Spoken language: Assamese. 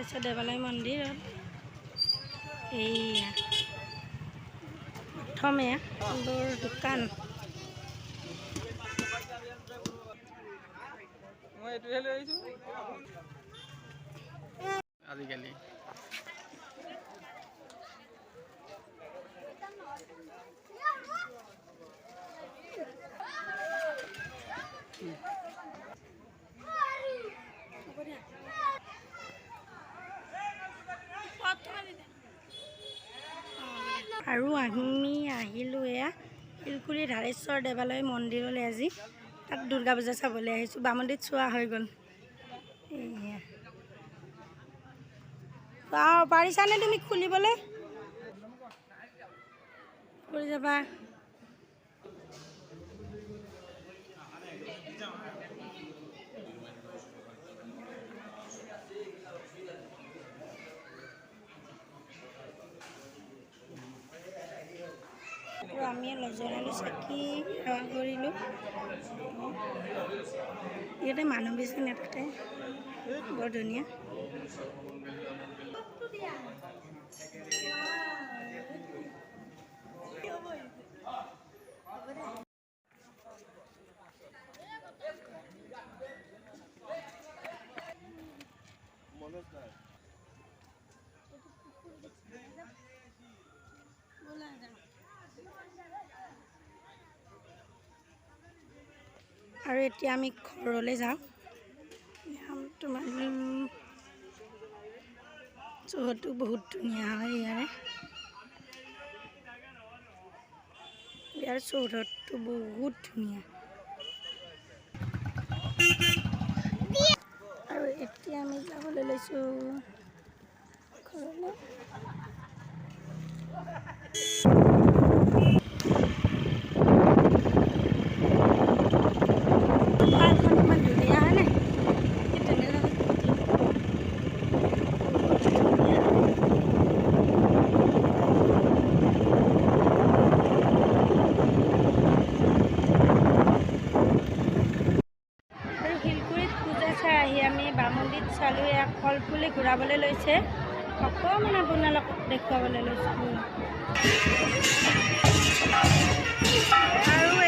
ধাৰেশ্বৰ দেৱালয় মন্দিৰত এইয়া প্ৰথমে সুন্দৰ দোকান মই এইটোহে লৈ আহিছোঁ আজিকালি আৰু আমি আহিলোঁ এয়া শিলকুৰি ধাৰেশ্বৰ দেৱালয় মন্দিৰলৈ আজি তাত দুৰ্গা পূজা চাবলৈ আহিছোঁ বামন্দিৰত চোৱা হৈ গ'ল এয়া পাৰিছানে তুমি খুলিবলৈ কৰি যাবা আমি লজৰালোঁ চাকি সেৱা কৰিলোঁ ইয়াতে মানুহ বেছি নাথাকে বৰ ধুনীয়া আৰু এতিয়া আমি ঘৰলৈ যাওঁ তোমাৰ চৌহদটো বহুত ধুনীয়া হয় ইয়াৰ চৌহদটো বহুত ধুনীয়া আৰু এতিয়া আমি যাবলৈ লৈছোঁ ঘৰলৈ বামন্দিৰত চালোঁ এয়া কলফুলি ঘূৰাবলৈ লৈছে অকণমান আপোনালোকক দেখুৱাবলৈ লৈছোঁ আৰু